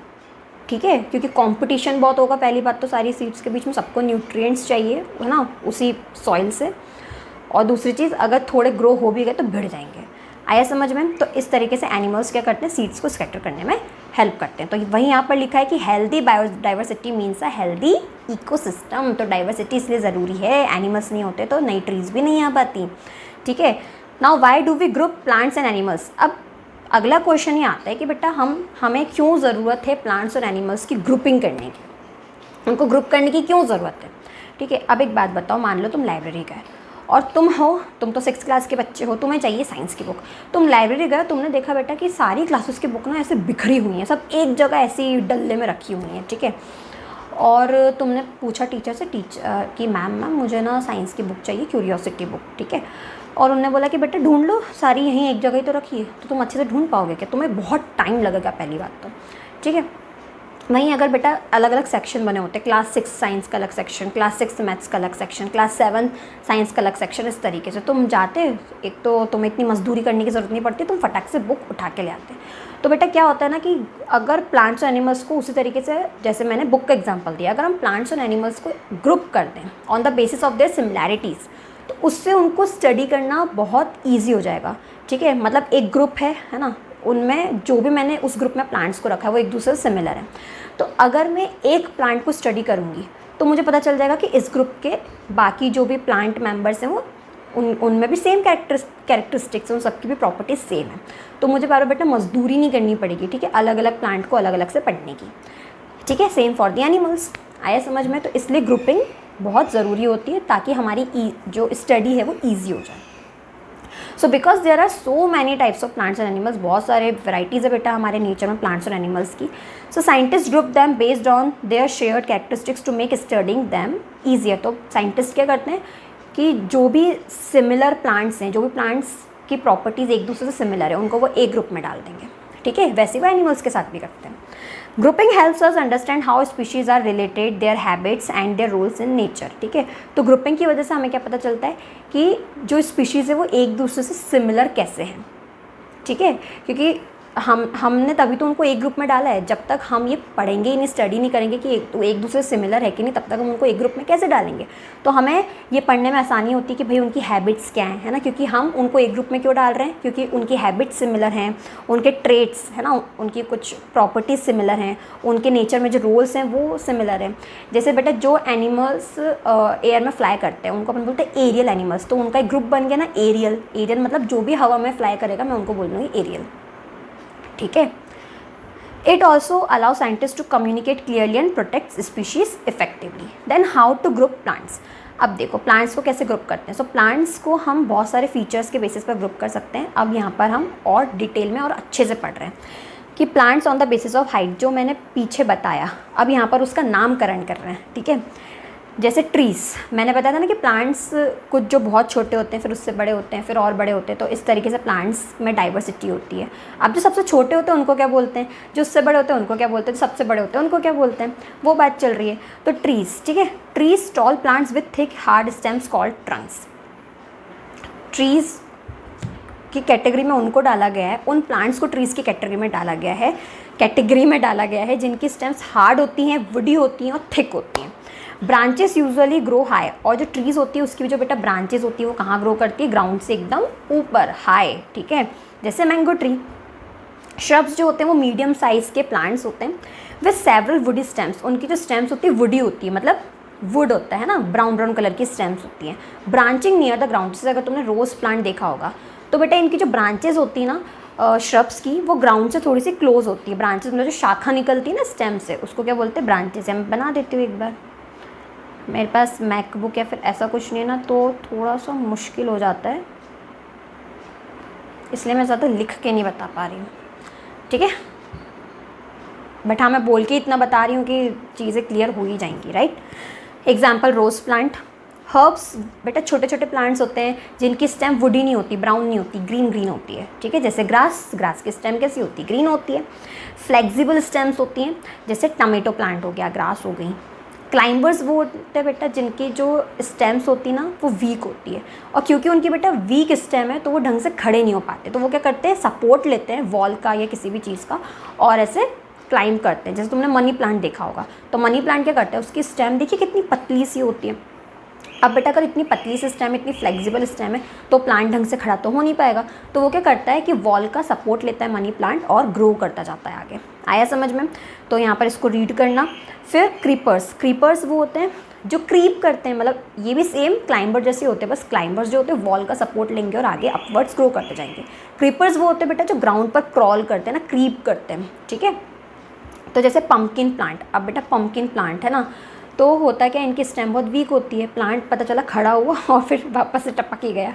ठीक है, क्योंकि कंपटीशन बहुत होगा। पहली बात तो सारी सीड्स के बीच में सबको न्यूट्रिएंट्स चाहिए, है ना, उसी सॉइल से। और दूसरी चीज़, अगर थोड़े ग्रो हो भी गए तो भिड़ जाएंगे। आया समझ में? तो इस तरीके से एनिमल्स क्या करते हैं? सीड्स को स्कैटर करने में हेल्प करते हैं। तो वहीं यहाँ पर लिखा है कि healthy biodiversity means a healthy ecosystem. तो डाइवर्सिटी इसलिए ज़रूरी है, एनिमल्स नहीं होते तो नई ट्रीज भी नहीं आ पाती, ठीक है। Now why do we group plants and animals? अब अगला क्वेश्चन ये आता है कि बेटा हमें क्यों ज़रूरत है प्लांट्स और एनिमल्स की ग्रुपिंग करने की, उनको ग्रुप करने की क्यों ज़रूरत है, ठीक है। अब एक बात बताओ, मान लो तुम लाइब्रेरी गए और तुम तो 6th क्लास के बच्चे हो, तुम्हें चाहिए साइंस की बुक। तुम लाइब्रेरी गए, तुमने देखा बेटा कि सारी क्लासेस की बुक ना ऐसे बिखरी हुई हैं, सब एक जगह ऐसी डल्ले में रखी हुई हैं, ठीक है। और तुमने पूछा टीचर से कि मैम मुझे ना साइंस की बुक चाहिए, क्यूरियोसिटी बुक, ठीक है। और उन्होंने बोला कि बेटा ढूंढ लो, सारी यहीं एक जगह ही तो रखी है, तो तुम अच्छे से ढूंढ पाओगे क्या, तुम्हें बहुत टाइम लगेगा पहली बात तो, ठीक है। वहीं अगर बेटा अलग अलग सेक्शन बने होते, क्लास 6 साइंस का अलग सेक्शन, क्लास 6 मैथ्स का अलग सेक्शन, क्लास 7 साइंस का अलग सेक्शन, इस तरीके से तुम जाते, एक तो तुम्हें इतनी मजदूरी करने की ज़रूरत नहीं पड़ती, तुम फटाक से बुक उठा के ले आते। तो बेटा क्या होता है ना कि अगर प्लांट्स और एनिमल्स को उसी तरीके से, जैसे मैंने बुक का एग्जाम्पल दिया, अगर हम प्लांट्स और एनिमल्स को ग्रुप कर दें on the basis of their similarities, तो उससे उनको स्टडी करना बहुत ईजी हो जाएगा, ठीक है। मतलब एक ग्रुप है ना, उनमें जो भी मैंने उस ग्रुप में प्लांट्स को रखा है वो एक दूसरे से सिमिलर है। तो अगर मैं एक प्लांट को स्टडी करूँगी तो मुझे पता चल जाएगा कि इस ग्रुप के बाकी जो भी प्लांट मेंबर्स हैं वो उनमें भी सेम कैरेक्टरिस्टिक्स हैं, उन सबकी भी प्रॉपर्टीज सेम है। तो मुझे बार बेटा मजदूरी नहीं करनी पड़ेगी, ठीक है, अलग अलग प्लांट को अलग अलग से पढ़ने की, ठीक है। Same for the animals. आया समझ में? तो इसलिए ग्रुपिंग बहुत ज़रूरी होती है ताकि हमारी जो स्टडी है वो ईजी हो जाए। So because there are so many types of plants and animals, बहुत सारे वेराइटीज़ है बेटा हमारे नेचर में प्लांट्स और एनिमल्स की। So scientist group them based on their shared characteristics to make studying them easier. तो साइंटिस्ट क्या करते हैं कि जो भी सिमिलर प्लांट्स हैं, जो भी प्लांट्स की प्रॉपर्टीज़ एक दूसरे से सिमिलर है, उनको वो एक ग्रुप में डाल देंगे, ठीक है। वैसे वो एनिमल्स के साथ भी करते हैं। Grouping helps us understand how species are related, their habits and their roles in nature, ठीक है। तो ग्रुपिंग की वजह से हमें क्या पता चलता है कि जो स्पीशीज़ है वो एक दूसरे से सिमिलर कैसे हैं, ठीक है। क्योंकि हमने तभी तो उनको एक ग्रुप में डाला है। जब तक हम ये पढ़ेंगे ही नहीं, स्टडी नहीं करेंगे कि एक दूसरे से सिमिलर है कि नहीं, तब तक हम उनको एक ग्रुप में कैसे डालेंगे। तो हमें ये पढ़ने में आसानी होती है कि भाई उनकी हैबिट्स क्या हैं, है ना, क्योंकि हम उनको एक ग्रुप में क्यों डाल रहे हैं, क्योंकि उनकी हैबिट्स सिमिलर हैं, उनके ट्रेट्स है ना, उनकी कुछ प्रॉपर्टीज़ सिमिलर हैं, उनके नेचर में जो रोल्स हैं वो सिमिलर हैं। जैसे बेटा जो एनिमल्स एयर में फ्लाई करते हैं उनको अपन बोलते हैं एरियल एनिमल्स, तो उनका एक ग्रुप बन गया ना एरियल। एरियल मतलब जो भी हवा में फ्लाई करेगा मैं उनको बोल दूँगी एरियल, ठीक है। It also allow scientist to communicate clearly and protect species effectively. Then how to group plants. अब देखो प्लांट्स को कैसे ग्रुप करते हैं। सो प्लांट्स को हम बहुत सारे फीचर्स के बेसिस पर ग्रुप कर सकते हैं। अब यहाँ पर हम और डिटेल में और अच्छे से पढ़ रहे हैं कि plants on the basis of height, जो मैंने पीछे बताया, अब यहाँ पर उसका नामकरण कर रहे हैं, ठीक है। जैसे ट्रीज़ मैंने बताया था ना कि प्लांट्स कुछ जो बहुत छोटे होते हैं, फिर उससे बड़े होते हैं, फिर और बड़े होते हैं, तो इस तरीके से प्लांट्स में डाइवर्सिटी होती है। अब जो सबसे छोटे होते हैं उनको क्या बोलते हैं, जो उससे बड़े होते हैं उनको क्या बोलते हैं, जो सबसे बड़े होते हैं उनको क्या बोलते हैं, वो बात चल रही है। तो ट्रीज़, ठीक है, trees tall plants with thick hard stems called Trunks. Trees की कैटेगरी में उनको डाला गया है, उन प्लांट्स को ट्रीज़ की कैटेगरी में डाला गया है जिनकी स्टेम्स हार्ड होती हैं, वुडी होती हैं और थिक होती हैं। ब्रांचेस यूजुअली ग्रो हाई, और जो ट्रीज़ होती है उसकी भी जो बेटा ब्रांचेस होती है वो कहाँ ग्रो करती है, ग्राउंड से एकदम ऊपर, हाई, ठीक है। जैसे मैंगो ट्री। श्रब्स जो होते हैं वो मीडियम साइज़ के प्लांट्स होते हैं विद सेवरल वुडी स्टेम्स। उनकी जो स्टेम्स होती है वुडी होती है, मतलब वुड होता है ना, ब्राउन ब्राउन कलर की स्टेम्स होती हैं। Branching near the ground. जैसे अगर तुमने रोज़ प्लांट देखा होगा तो बेटा इनकी जो ब्रांचेज होती है ना श्रब्स की, वो ग्राउंड से थोड़ी सी क्लोज होती है। ब्रांचेज मतलब जो शाखा निकलती है ना स्टेम से, उसको क्या बोलते हैं, ब्रांचेज। मैं बना देती हूँ एक बार, मेरे पास मैकबुक या फिर ऐसा कुछ नहीं है ना, तो थोड़ा सा मुश्किल हो जाता है, इसलिए मैं ज़्यादा लिख के नहीं बता पा रही हूँ, ठीक है। बट हाँ मैं बोल के इतना बता रही हूँ कि चीज़ें क्लियर हो ही जाएंगी, right. Example rose plant. Herbs बेटा छोटे छोटे प्लांट्स होते हैं जिनकी स्टेम वुडी नहीं होती, ब्राउन नहीं होती, ग्रीन ग्रीन होती है, ठीक है। जैसे ग्रास की स्टेम कैसी होती है, ग्रीन होती है। फ्लेक्सिबल स्टेम्स होती हैं, जैसे टमेटो प्लांट हो गया, ग्रास हो गई। क्लाइंबर्स वो होते हैं बेटा जिनकी जो स्टेम्स होती है ना वो वीक होती है, और क्योंकि उनकी बेटा वीक स्टेम है तो वो ढंग से खड़े नहीं हो पाते, तो वो क्या करते हैं, सपोर्ट लेते हैं वॉल का या किसी भी चीज़ का और ऐसे क्लाइंब करते हैं। जैसे तुमने मनी प्लांट देखा होगा, तो मनी प्लांट क्या करता है, उसकी स्टेम देखिए कितनी पतली सी होती है। अब बेटा अगर इतनी पतली सी स्टेम, इतनी फ्लेक्सिबल स्टेम है तो प्लांट ढंग से खड़ा तो हो नहीं पाएगा, तो वो क्या करता है कि वॉल का सपोर्ट लेता है मनी प्लांट और ग्रो करता जाता है आगे। आया समझ में? तो यहाँ पर इसको रीड करना। फिर क्रीपर्स वो होते हैं जो क्रीप करते हैं, मतलब ये भी सेम क्लाइंबर जैसे होते हैं, बस क्लाइंबर्स जो होते हैं वॉल का सपोर्ट लेंगे और आगे अपवर्ड्स ग्रो करते जाएंगे। क्रीपर्स वो होते हैं बेटा जो ग्राउंड पर क्रॉल करते हैं ना, क्रीप करते हैं, ठीक है। तो जैसे पम्पकिन प्लांट, अब बेटा पम्पकिन प्लांट है ना, तो होता क्या, इनकी स्टेम बहुत वीक होती है, प्लांट पता चला खड़ा हुआ और फिर वापस से टपक ही गया।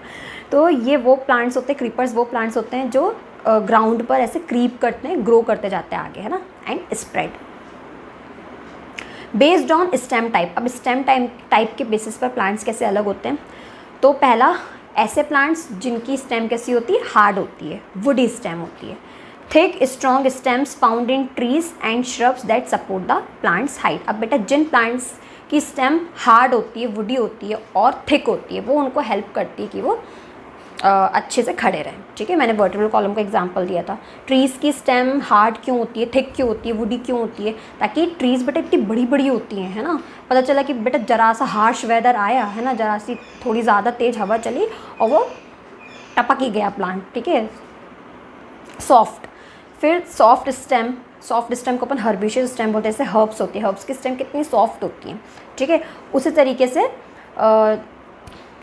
तो ये वो प्लांट्स होते हैं, क्रीपर्स वो प्लांट्स होते हैं जो ग्राउंड पर ऐसे क्रीप करते हैं, ग्रो करते जाते हैं आगे, है ना, and spread. Based on stem type, अब स्टेम टाइप के बेसिस पर प्लांट्स कैसे अलग होते हैं। तो पहला, ऐसे प्लांट्स जिनकी स्टेम कैसी होती है, हार्ड होती है, वुडी स्टेम होती है। Thick strong stems found in trees and shrubs that support the plants height. अब बेटा जिन प्लांट्स की स्टेम हार्ड होती है, वुडी होती है और थिक होती है, वो उनको हेल्प करती है कि वो अच्छे से खड़े रहें। ठीक है, मैंने वर्टिब्रल कॉलम का एग्जांपल दिया था। ट्रीज़ की स्टेम हार्ड क्यों होती है, थिक क्यों होती है, वुडी क्यों होती है, ताकि ट्रीज़ बेटा इतनी बड़ी बड़ी होती हैं, है ना। पता चला कि बेटा जरा सा हार्श वेदर आया, है ना, जरा सी थोड़ी ज़्यादा तेज़ हवा चली और वो टपक ही गया प्लांट। ठीक है, सॉफ्ट। फिर सॉफ्ट स्टेम को अपन हर्बेशियस स्टेम बोलते हैं। जैसे हर्ब्स होती है, हर्ब्स की स्टेम कितनी सॉफ्ट होती हैं। ठीक है, उसी तरीके से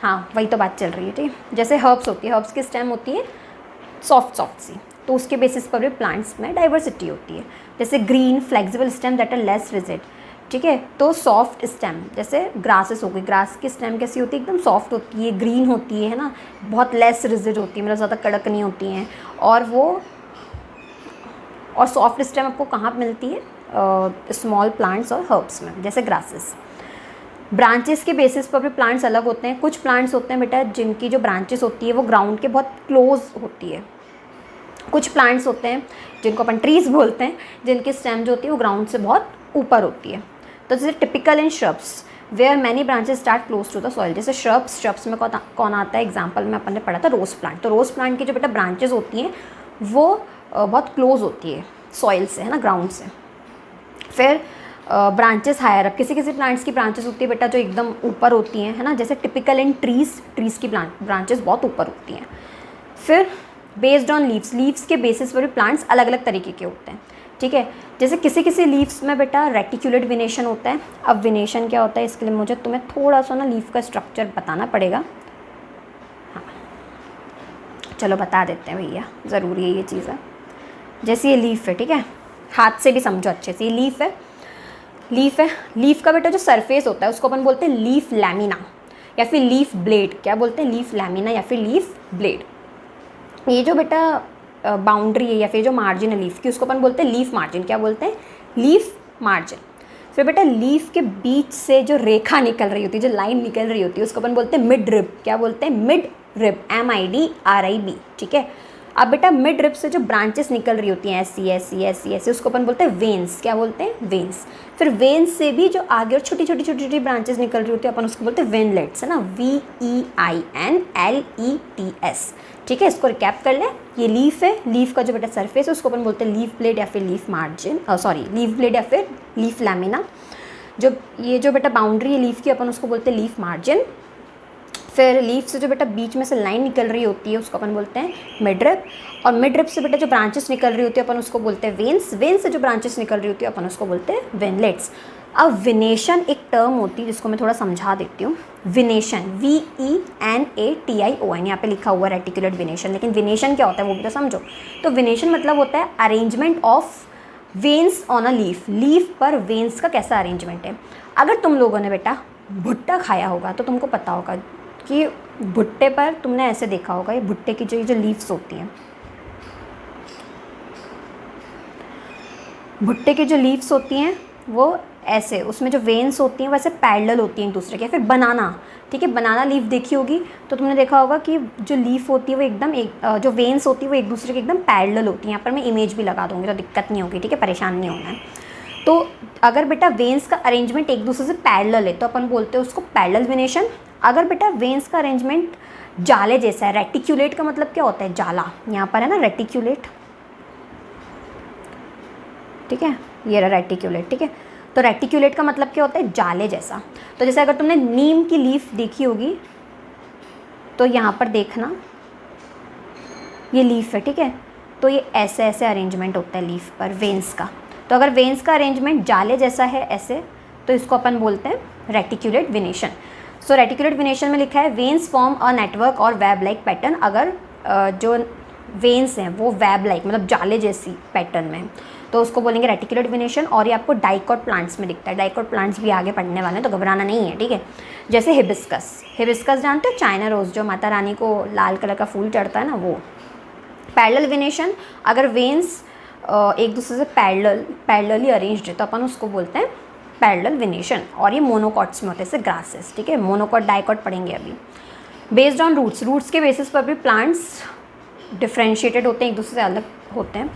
हाँ, वही तो बात चल रही है। ठीक है, जैसे हर्ब्स होती है, हर्ब्स की स्टेम होती है सॉफ्ट सी, तो उसके बेसिस पर भी प्लांट्स में डाइवर्सिटी होती है। जैसे green flexible stem that are less rigid. ठीक है, तो सॉफ्ट स्टेम जैसे ग्रासेस हो गई, ग्रास की स्टेम कैसी होती है, एकदम सॉफ्ट होती है, ग्रीन होती है ना, बहुत लेस रिजिड होती है, मतलब ज़्यादा कड़क नहीं होती हैं। और सॉफ्ट स्टेम आपको कहाँ पर मिलती है, स्मॉल प्लांट्स और हर्ब्स में, जैसे ग्रासेस। ब्रांचेस के बेसिस पर भी प्लांट्स अलग होते हैं। कुछ प्लांट्स होते हैं बेटा जिनकी जो ब्रांचेस होती है वो ग्राउंड के बहुत क्लोज होती है। कुछ प्लांट्स होते हैं जिनको अपन ट्रीज बोलते हैं, जिनकी स्टेम जो होती है वो ग्राउंड से बहुत ऊपर होती है। तो जैसे typical in shrubs where many branches start close to the soil. जैसे श्रब्स में कौन आता है, एग्जाम्पल में अपन ने पढ़ा था रोज प्लांट। तो रोज प्लांट की जो बेटा ब्रांचेस होती हैं वो बहुत क्लोज होती है सॉइल से, है ना, ग्राउंड से। फिर ब्रांचेस हायर अप, किसी किसी प्लांट्स की ब्रांचेस होती है बेटा जो एकदम ऊपर होती हैं, है ना, जैसे टिपिकल इन ट्रीज़ की ब्रांचेस बहुत ऊपर होती हैं। फिर बेस्ड ऑन लीव्स के बेसिस पर भी प्लांट्स अलग अलग तरीके के होते हैं। ठीक है, जैसे किसी किसी लीव्स में बेटा रेटिकुलेट विनेशन होता है। अब विनेशन क्या होता है, इसके लिए मुझे तुम्हें थोड़ा सा ना लीफ का स्ट्रक्चर बताना पड़ेगा। हाँ, चलो बता देते हैं भैया, ज़रूरी है ये चीज़ है। जैसे ये लीफ है, ठीक है, हाथ से भी समझो अच्छे से, ये लीफ है। लीफ का बेटा जो सरफेस होता है उसको अपन बोलते हैं लीफ लैमिना या फिर लीफ ब्लेड। क्या बोलते हैं, लीफ लैमिना या फिर लीफ ब्लेड। ये जो बेटा बाउंड्री है या फिर जो मार्जिन है लीफ की, उसको अपन बोलते हैं लीफ मार्जिन। क्या बोलते हैं, लीफ मार्जिन। फिर बेटा लीफ के बीच से जो रेखा निकल रही होती है, जो लाइन निकल रही होती है, उसको अपन बोलते हैं मिड रिब। क्या बोलते हैं, मिड रिब, MIDRIB। ठीक है, अब बेटा मिड रिब से जो ब्रांचेस निकल रही होती हैं ऐसी, उसको अपन बोलते हैं वेन्स। क्या बोलते हैं, वेन्स। फिर वेन्स से भी जो आगे और छोटी छोटी ब्रांचेस निकल रही होती है अपन उसको बोलते हैं वेनलेट्स, है ना, VEINLETS। ठीक है, इसको रिकैप कर लें। ये लीफ है, लीफ का जो बेटा सरफेस है उसको अपन बोलते हैं लीफ ब्लेड या फिर लीफ मार्जिन, लीफ ब्लेड या फिर लीफ लैमिना। ये जो बेटा बाउंड्री है लीफ की, अपन उसको बोलते हैं लीफ मार्जिन। फिर लीफ से जो बेटा बीच में से लाइन निकल रही होती है उसको अपन बोलते हैं मिड रिब। और मिड रिब से बेटा जो ब्रांचेस निकल रही होती है अपन उसको बोलते हैं वेन्स। वेन्स से जो ब्रांचेस निकल रही होती है अपन उसको बोलते हैं वेनलेट्स। अब विनेशन एक टर्म होती है जिसको मैं थोड़ा समझा देती हूँ। विनेशन, VENATION, यहाँ पे लिखा हुआ है रेटिकुलेट विनेशन, लेकिन विनेशन क्या होता है वो भी तो समझो। तो विनेशन मतलब होता है arrangement of veins on a leaf. Leaf पर वेन्स का कैसा अरेंजमेंट है। अगर तुम लोगों ने बेटा भुट्टा खाया होगा तो तुमको पता होगा कि भुट्टे पर तुमने ऐसे देखा होगा, ये भुट्टे की जो लीव्स होती हैं, भुट्टे की जो लीव्स होती हैं वो ऐसे, उसमें जो वेन्स होती हैं वैसे पैरेलल होती हैं एक दूसरे के। फिर बनाना, ठीक है, बनाना लीफ देखी होगी तो तुमने देखा होगा कि जो लीफ होती है वो एकदम जो वेन्स होती है वो एक दूसरे के एकदम पैरेलल होती हैं। यहाँ पर मैं इमेज भी लगा दूँगी तो दिक्कत नहीं होगी, ठीक है, परेशान नहीं होना है। तो अगर बेटा वेन्स का अरेंजमेंट एक दूसरे से पैरेलल है तो अपन बोलते हैं उसको पैरेलल विनेशन। अगर बेटा वेन्स का अरेंजमेंट जाले जैसा है, रेटिकुलेट का मतलब क्या होता है, जाला, यहाँ पर है ना रेटिकुलेट, ठीक है, ये रहा रेटिकुलेट। ठीक है, तो रेटिकुलेट का मतलब क्या होता है, जाले जैसा। तो जैसे अगर तुमने नीम की लीफ देखी होगी तो यहाँ पर देखना ये लीफ है, ठीक है, तो ये ऐसे ऐसे अरेंजमेंट होता है लीफ पर वेन्स का। तो अगर वेन्स का अरेंजमेंट जाले जैसा है ऐसे, तो इसको अपन बोलते हैं रेटिकुलेट विनेशन। सो रेटिकुलेट विनेशन में लिखा है वेन्स फॉर्म अ नेटवर्क और वेब लाइक पैटर्न। अगर जो वेन्स हैं वो वेब लाइक मतलब जाले जैसी पैटर्न में, तो उसको बोलेंगे रेटिकुलेट विनेशन। और ये आपको डाइकॉट प्लांट्स में दिखता है। डाइकॉट प्लांट्स भी आगे पढ़ने वाले हैं तो घबराना नहीं है, ठीक है। जैसे हिबिस्कस जानते हो, चाइना रोज, जो माता रानी को लाल कलर का फूल चढ़ता है ना, वो। पैरेलल विनेशन, अगर वेन्स एक दूसरे से पैरेलली अरेंज्ड है तो अपन उसको बोलते हैं पैरेलल वेनेशन, और ये मोनोकॉट्स में होते हैं जैसे ग्रासेस, ठीक है। मोनोकॉट डाइकॉट पढ़ेंगे अभी। बेस्ड ऑन रूट्स, रूट्स के बेसिस पर भी प्लांट्स डिफ्रेंशिएटेड होते हैं, एक दूसरे से अलग होते हैं।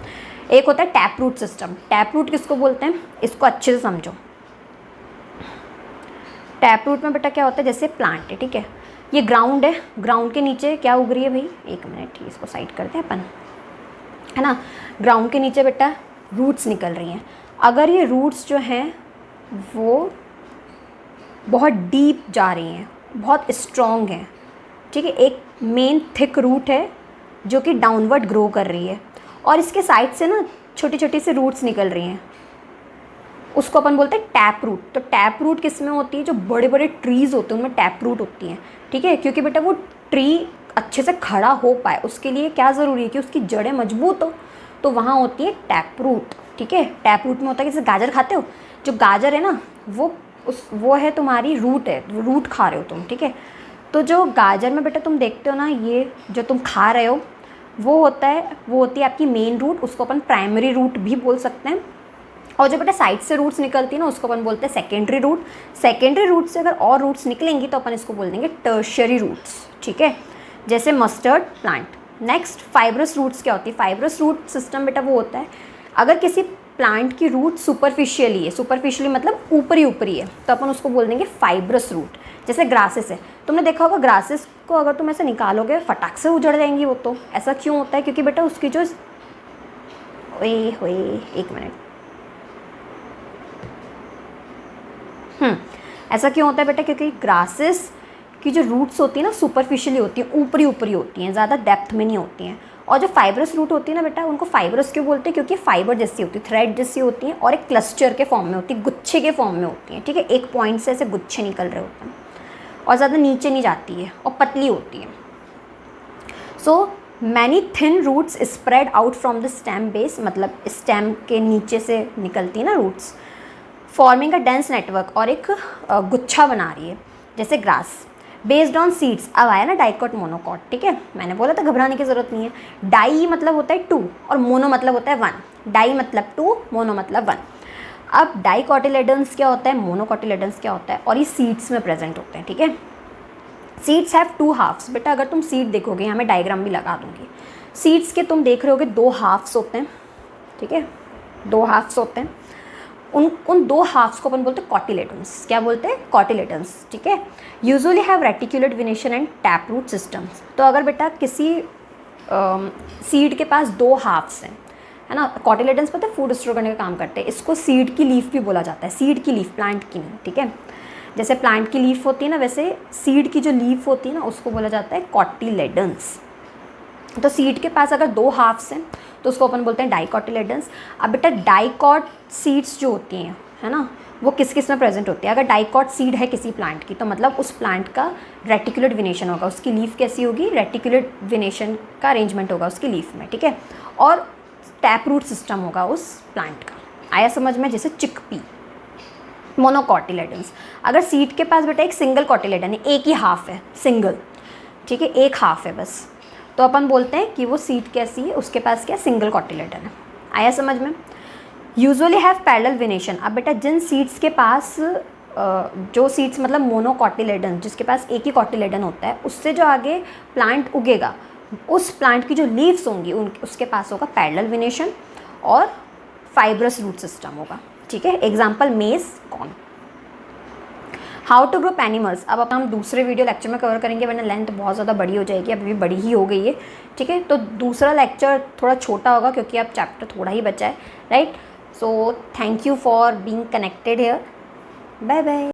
एक होता है tap root system. Tap root किसको बोलते हैं, इसको अच्छे से समझो। टैप रूट में बेटा क्या होता है, जैसे प्लांट है, ठीक है, ये ग्राउंड है, ग्राउंड के नीचे क्या उग रही है भाई, एक मिनट इसको साइड करते हैं अपन, है ना। ग्राउंड के नीचे बेटा रूट्स निकल रही हैं। अगर ये रूट्स जो हैं वो बहुत डीप जा रही हैं, बहुत स्ट्रॉन्ग हैं, ठीक है, एक मेन थिक रूट है जो कि डाउनवर्ड ग्रो कर रही है, और इसके साइड से ना छोटी छोटी सी रूट्स निकल रही हैं, उसको अपन बोलते हैं टैप रूट। तो टैप रूट किस में होती है, जो बड़े बड़े ट्रीज़ होते हैं उनमें टैप रूट होती हैं, ठीक है, क्योंकि बेटा वो ट्री अच्छे से खड़ा हो पाए उसके लिए क्या ज़रूरी है कि उसकी जड़ें मजबूत हो, तो वहाँ होती है टैप रूट, ठीक है। टैप रूट में होता है कि जैसे गाजर खाते हो, जो गाजर है ना वो है तुम्हारी रूट है, रूट खा रहे हो तुम, ठीक है। तो जो गाजर में बेटा तुम देखते हो ना, ये जो तुम खा रहे हो वो होती है आपकी मेन रूट, उसको अपन प्राइमरी रूट भी बोल सकते हैं। और जो बेटा साइड से रूट्स निकलती है ना, उसको अपन बोलते हैं सेकेंडरी रूट। सेकेंडरी रूट से अगर और रूट्स निकलेंगी तो अपन इसको बोल देंगे टर्शियरी रूट्स, ठीक है, जैसे mustard plant. Next fibrous roots क्या होती है, फाइब्रस रूट सिस्टम बेटा वो होता है अगर किसी प्लांट की रूट सुपरफिशियली है, सुपरफिशियली मतलब ऊपरी ऊपरी है, तो अपन उसको बोल देंगे फाइब्रस रूट। जैसे ग्रासेस है, तुमने देखा होगा ग्रासेस को अगर तुम ऐसे निकालोगे फटाक से उजड़ जाएंगी वो, तो ऐसा क्यों होता है, क्योंकि बेटा उसकी जो एक मिनट ऐसा क्यों होता है बेटा, क्योंकि ग्रासेस की जो रूट्स होती है ना सुपरफिशियली होती हैं, ऊपरी ऊपरी होती हैं, ज़्यादा डेप्थ में नहीं होती हैं। और जो फाइब्रस रूट होती है ना बेटा, उनको फाइब्रस क्यों बोलते हैं, क्योंकि फाइबर जैसी होती है, थ्रेड जैसी होती हैं, और एक क्लस्टर के फॉर्म में होती है, गुच्छे के फॉर्म में होती हैं, ठीक है, एक पॉइंट से ऐसे गुच्छे निकल रहे होते हैं, और ज़्यादा नीचे नहीं जाती है और पतली होती है। So many thin roots spread out from the stem base, मतलब स्टेम के नीचे से निकलती है ना roots, forming a dense network, और एक गुच्छा बना रही है, जैसे ग्रास। बेस्ड ऑन सीड्स, अब आया ना डाइकॉट मोनोकॉट, ठीक है, मैंने बोला था घबराने की जरूरत नहीं है। डाई मतलब होता है 2 और मोनो मतलब होता है 1। डाई मतलब 2, मोनो मतलब 1। अब डाइकोटिलेडन्स क्या होता है, मोनोकोटिलेडन्स क्या होता है, और ये सीड्स में प्रेजेंट होते हैं, ठीक है। Seeds have 2 halfs. बेटा अगर तुम सीड देखोगे, यहाँ मैं डायग्राम भी लगा दूंगी, सीड्स के तुम देख रहे होगे 2 हाफ्स होते हैं, ठीक है, 2 हाफ्स होते हैं। उन 2 हाफ्स को अपन बोलते हैं कॉटिलेडन्स। क्या बोलते हैं, कॉटिलेडन्स, ठीक है। Usually have reticulate venation and tap root systems. तो अगर बेटा किसी सीड के पास 2 हाफ्स हैं, है ना, कॉटिलेडन्स पता है फूड स्टोर करने का काम करते हैं, इसको सीड की लीफ भी बोला जाता है, सीड की लीफ, प्लांट की नहीं, ठीक है। जैसे प्लांट की लीफ होती है ना, वैसे सीड की जो लीफ होती है ना उसको बोला जाता है कॉटिलेडन्स। तो सीड के पास अगर 2 हाफ्स हैं तो उसको अपन बोलते हैं डाइकोटिलेडन्स। अब बेटा डाइकॉट सीड्स जो होती हैं, है ना, वो किस किस में प्रेजेंट होती है। अगर डाइकॉट सीड है किसी प्लांट की, तो मतलब उस प्लांट का रेटिकुलेट वेनेशन होगा, उसकी लीफ कैसी होगी, रेटिकुलेट वेनेशन का अरेंजमेंट होगा उसकी लीफ में, ठीक है, और टैप रूट सिस्टम होगा उस प्लांट का। आया समझ में, जैसे चिकपी। मोनोकॉटिलेडन्स, अगर सीड के पास बेटा एक सिंगल कॉटिलेडन है, एक ही हाफ है, सिंगल, ठीक है, एक हाफ है बस, तो अपन बोलते हैं कि वो सीड कैसी है, उसके पास क्या सिंगल कॉटिलेडन है। आया समझ में। Usually have parallel venation. अब बेटा जिन सीड्स के पास जो सीड्स मतलब मोनोकॉटिलेडन, जिसके पास एक ही कॉटिलेडन होता है, उससे जो आगे प्लांट उगेगा, उस प्लांट की जो लीव्स होंगी उसके पास होगा पैरेलल वेनेशन और फाइब्रस रूट सिस्टम होगा, ठीक है। Example maize, corn. How to group animals, अब हम दूसरे वीडियो लेक्चर में कवर करेंगे, वरना लेंथ बहुत ज़्यादा बड़ी हो जाएगी, अभी भी बड़ी ही हो गई है, ठीक है। तो दूसरा लेक्चर थोड़ा छोटा होगा क्योंकि अब चैप्टर थोड़ा ही बचा है, right. So thank you for being connected here, bye bye.